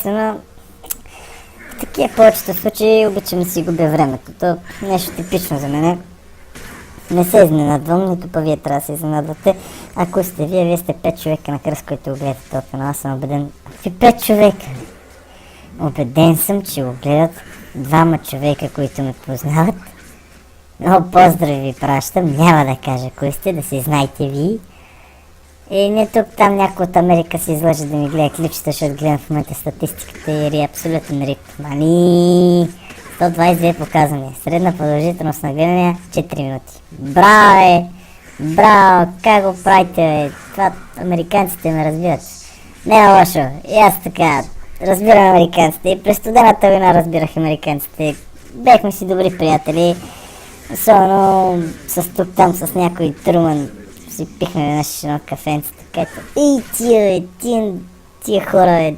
естествено, в такива повечето случаи обичам да си губя времето. То нещо типично за мене. Не се изненадвам, нито па вие трябва да се изненадвате. Ако сте вие сте 5 човека на кръст, които го гледате този канал, аз съм убеден. Какви 5 човека? Убеден съм, че го гледат 2 човека, които ме познават. Много поздрави ви пращам, няма да кажа кои сте, да се знаете ви. И не тук там някой от Америка се излъжа да ми гледа клипчета, защото гледам в момента статистиката и абсолютен рип. Мани! 122 показвания. Средна продължителност на гледания 4 минути. Браво, бе! Браво! Как го правите, бе? Това американците ме разбират. Не е лошо. И аз така разбирам американците. И през студената война разбирах американците. Бехме си добри приятели. Особено с тук там с някой Труман си пихме веднъж едно кафенце, така и тия хора, бе.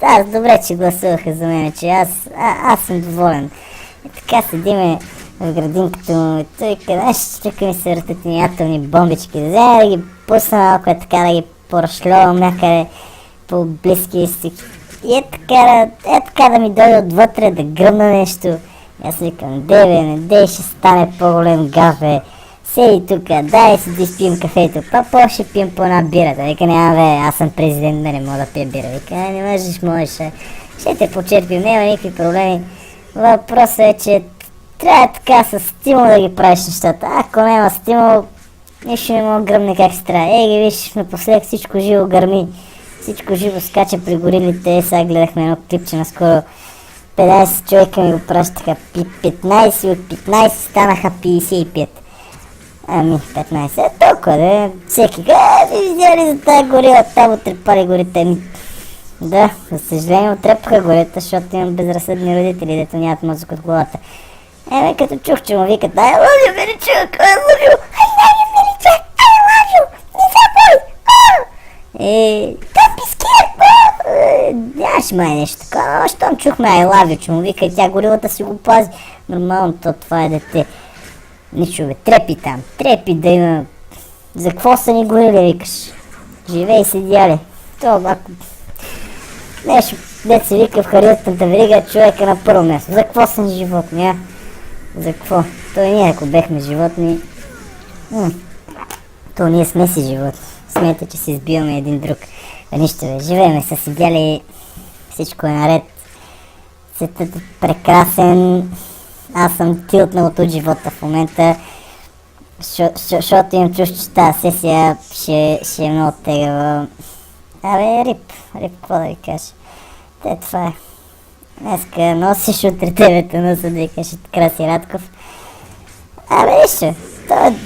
Аз добре, че гласуваха за мен, че аз съм доволен. И така седиме в градинката му и той къде ще ми се въртат ни атомни бомбички, да взема да ги пусна малко, така да ги порашлявам някъде по близки изток. И така да ми дойде отвътре да гръмна нещо. Аз викам, не дей, ще стане по-голем гафе. Седи тука, дай си да изпием кафето, ще пием по една бира. Вика, няма бе, аз съм президент, да не мога да пия бира. Вика, не можеш, ще те почерпим, няма никакви проблеми. Въпросът е, че трябва така с стимул да ги правиш нещата. Ако няма стимул, нищо не мога гръмне как се трябва. Ги виж, напоследък всичко живо гърми, всичко живо скача при горилите. Сега гледахме едно клипче наскоро. 50 човека ми го пращаха, 15 от 15 станаха 55. 15, толкова да, всеки ви видяли за тази горила, там отрепали горите. Да, за съжаление отрепаха горите, защото имам безразсъдни родители, дето нямат мозък от главата. Като чух, че му викат, I love you, Величак, I love you, I love you, не забравяй! Don't be scared, нямаше май нещо такова, щом чухме I love you, че му вика и тя горилата си го пази. Нормално, това е дете. Нищо бе, трепи там, трепи да има. За какво са ни горили, викаш? Живей си, дяле. То, ако... Нещо, дет се вика в хранителната верига, човека на първо място. За какво са ни животни, а? За какво? То и ние, ако бехме животни... То ние сме си животни. Смейте, че се избиваме един друг. Нищо бе, живееме с си дяли. Всичко е наред. Светът е прекрасен. Аз съм тилтнал от живота в момента, защото имам чувство, че тази сесия ще е много тегава. Рип, какво да ви кажа? Това е. Днеска носиш, утре тебе носа, да ви кажа Краси Радков. Нищо,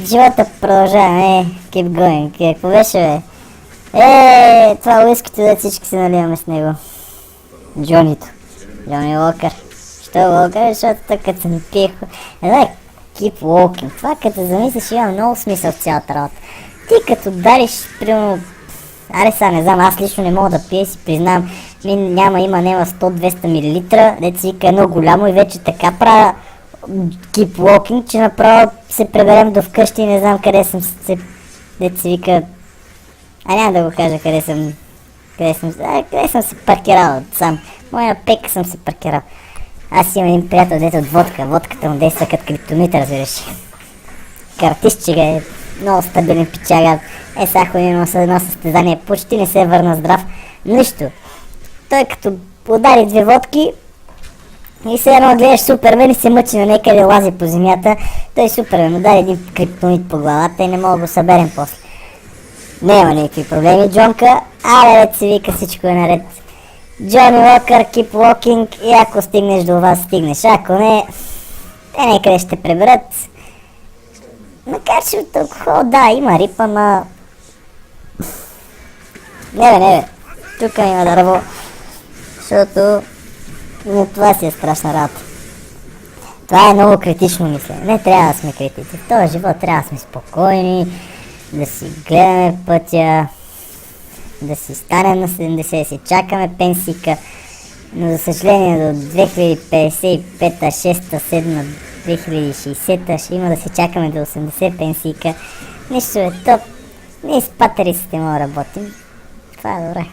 живота продължава, keep going, какво беше бе? Това уискито да всички се наливаме с него. Джонито, Джони Уокър. Що Уокър, защото тук като се напиех... Keep walking. Това като замислиш има много смисъл в цялата работа. Ти като дариш, примерно... не знам, аз лично не мога да пия, си признавам. Няма 100-200 мл, дето си вика едно голямо и вече така правя keep walking, че направо се преберем до вкъщи и не знам къде съм се... Дето си вика... няма да го кажа къде съм се паркирал сам. Моя пека съм се паркирал. Аз имам един приятел, дето от водката му действа като криптонит, разбираш. Картистче е много стабилен пичага. Сега ходим с едно състезание, почти не се върна здрав. Нищо. Той като удари 2 водки и все едно гледаш Супермен и се мъчи на някъде, лази по земята. Той Супермен удари един криптонит по главата и не мога да го съберем после. Няма никакви проблеми, Джонка. Ред се вика, всичко е наред. Джони Уокър, keep walking, и ако стигнеш до вас, стигнеш. Ако не, те някъде ще преберат. Макар че от алкохол, да, има рип, ама... Не бе, тук има дърво, защото това си е страшна работа. Това е много критично мислене. Не трябва да сме критици. В този живот трябва да сме спокойни, да си гледаме пътя, да си станем на 70, да си чакаме пенсийка, но за съжаление до 2055, 6, 7, 2060 ще има да си чакаме до 80 пенсийка. Нищо е топ, ние с патериците мога да работим. Това е добре.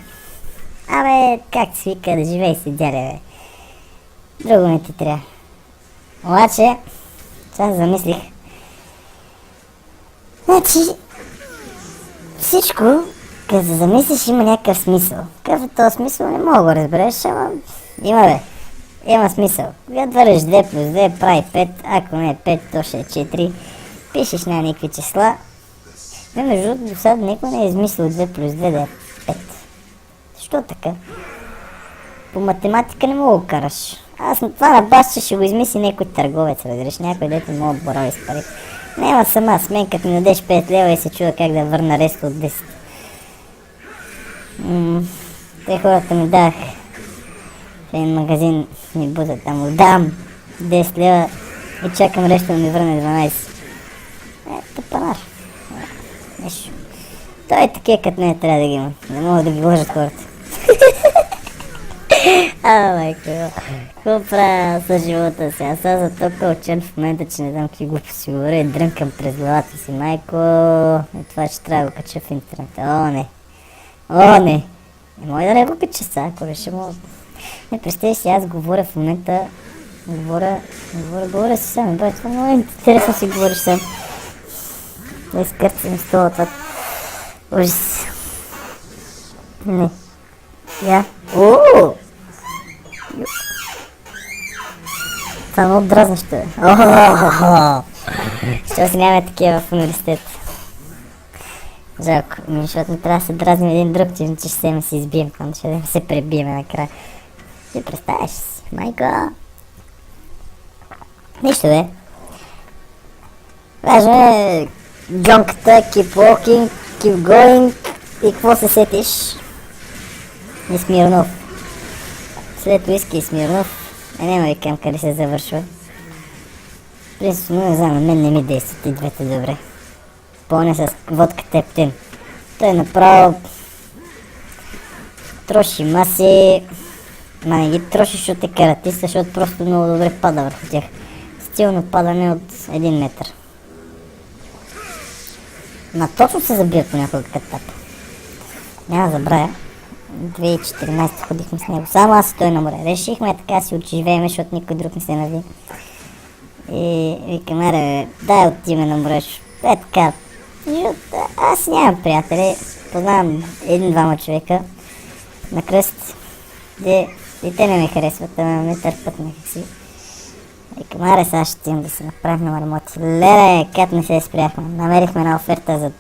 Абе, как си вика, да живей си, дядя, бе. Друго не ти трябва. Обаче, сега замислих. Значи, всичко, като се замислиш, има някакъв смисъл. Какъв е този смисъл, не мога да го разбереш, ама има, бе. Има смисъл. Когато върнеш 2 плюс 2 прави 5, ако не е 5, то ще е 4. Пишеш на някакви числа. Между другото, до сега никой не е измислил 2 плюс 2 да е 5. Защо така? По математика не мога да караш. Аз на това на бас ще го измисли някой търговец, разбираш, някой дето мога да борави с пари. Няма сама, с мен като ми дадеш 5 лева и се чуда как да върна резко от 10. Те хората ми дах в един магазин, ми бутат там, му дам 10 лева и чакам рещо да ми върне 12. Тъпанар. Нещо. Той е такива, като не трябва да ги има. Не мога да ги лъжат хората. Майко, какво правя с живота си? Аз за толкова учен в момента, че не знам какви глупости говоря и дрънкам през главата си. Майко, това ще трябва да го кача в интернет. О, не! Не мога да не го кача сега, ако беше мога. Не, представи си, аз говоря в момента. Говоря си сам. Бе, това много интересно си говориш сам. Да изкърцам стола, това. Ужас. Не. Я. Ооо! Това е много дразнащо, бе. Що си нямаме такива в университет? Жалко, защото не трябва да се дразним един друг, че ще се си избием там, ще се пребиеме накрая. Ти представяш си, майко. Нищо, бе. Важно е джонката, keep walking, keep going и какво се сетиш? И Смирнов. След уиски и Смирнов, няма ви към къде се завършва. Принципно не знам, на мен не ми действат и двете добре. Пълня с водка Тептин. Той направо троши маси, ма не ги троши, защото е каратист, защото просто много добре пада върху тях. Стилно падане от 1 метър. Ма точно се забият понякога като тапа. Няма забравя. 2014 ходихме с него. Само аз и той на море. Решихме така си отживеем, защото никой друг не се нави. И викам, аре, дай отиме на море. Е така. Аз нямам приятели. Познавам 1-2 човека на кръст. И те не ме харесват, ама ме търпат някакси. Викам, аре, сега ще им да се направим на мармоти. Леле, как не се спряхме. Намерихме една оферта за...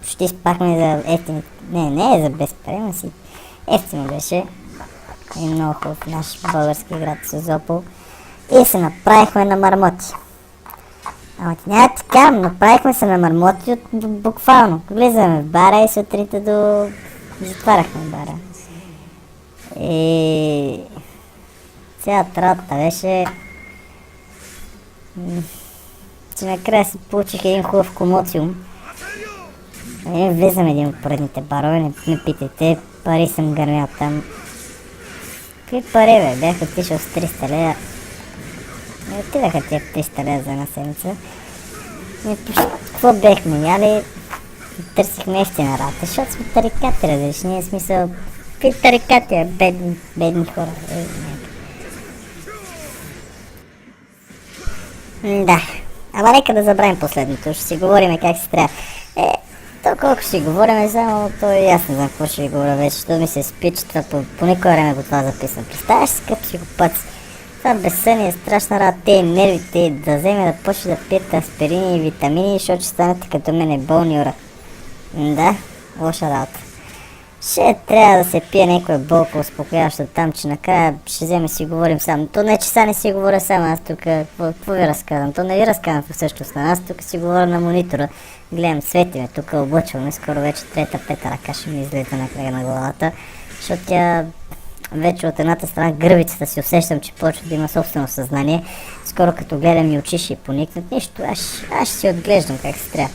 Почти спахме за ефтини... Не за без пари, но си... Ефтино беше. И много хубав наш български град Созопол. И се направихме на мармоти. Ама ти няма така, направихме се на мармоти буквално. Влизаме в бара и сутринта до... Затваряхме бара. И... Цялата работа беше... че накрая се получих един хубав комоциум. Влизам един от поредните барове, не питайте, пари съм гърмял там. Какви пари, бе? Бях отишъл с 300 лея. Не отидаха тия 300 лея за една седмица. Какво бехме яли? Търсихме ефтина работа, защото сме тарикати, разреш. Ние смисъл... Какви тарикати, бедни хора. Да. Ама нека да забравим последното, ще си говорим как си трябва. То колко ще си говорим, само то и аз не знам какво ще ви говоря вече, защото ми се спи, че това по никое време го това записвам. Представяш си, скъп психопат. Това безсъние е страшна работа, те нервите, да вземе да почне да пиете аспирини и витамини, защото ще станете като мене болни ура. Да, лоша работа. Ще трябва да се пие някоя болка успокояваща там, че накрая ще вземе си говорим сам. То не, че сега не си говоря сам, аз тук какво ви разказвам? То не ви разказвам всъщност, аз тук си говоря на монитора. Гледам светиме, тук облъчваме, скоро вече 3-5 ръка ще ми излезе накрая на главата, защото тя вече от едната страна гърбицата си усещам, че почва да има собствено съзнание. Скоро като гледам и очи ще поникнат, нищо, аз ще си отглеждам как се трябва.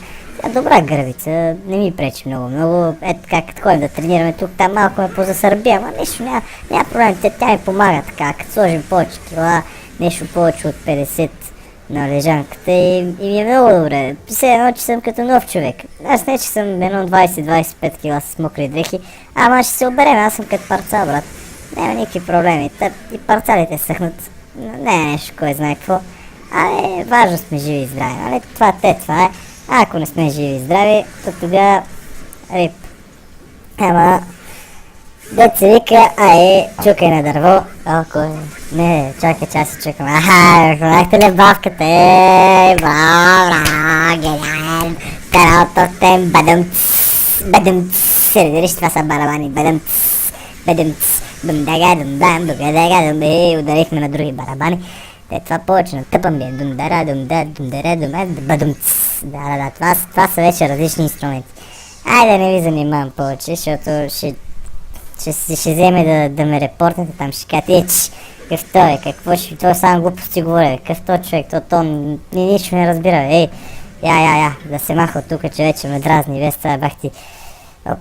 Добра гърбица, не ми пречи много. Ето така, като ходим да тренираме тук, там малко ме позасърби, ама нищо, няма проблем, тя ми помага така, като сложим повече кила, нещо повече от 50, на лежанката и ми е много добре. Все едно, че съм като нов човек. Аз не, че съм едно 20-25 кила с мокри дрехи, ама ще се оберем, аз съм като парца, брат. Няма никакви проблеми. И парцалите съхнат. Не е нещо, кой знае какво. Але важно сме живи и здрави, нали? Това е. А ако не сме живи и здрави, то тогава рип. Ама дет се вика, чукай на дърво. Кой? Не, чакай, че аз си чукам. Хванахте ли бавката? Бра, гениален. Пералото тем, виж, това са барабани. Ударихме на други барабани. Това повече натъпам ли е. Това са вече различни инструменти. Айде не ви занимавам повече, защото ще вземе да ме репортнете там, ще кажете, какъв той е, какво ще, той само глупости говори, какъв той човек, то нищо не разбира, да се маха от тук, че вече ме дразни, без това бах ти,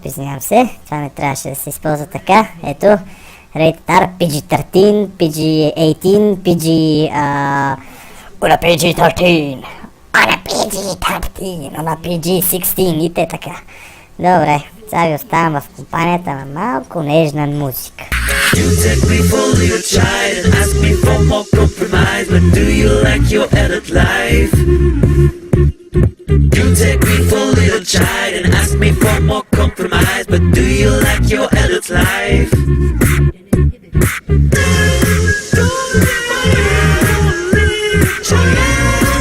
извинявам се, това не трябваше да се използва така, ето, Rated R, PG-13, PG-18, on a PG-13, on a PG-16 и те така. Добре, сега ви оставам в компанията на малко нежна музика. You take me for a little child and ask me for more compromise, but do you like your adult life? You take me for a little child and ask me for more compromise, but do you like your adult life? Don't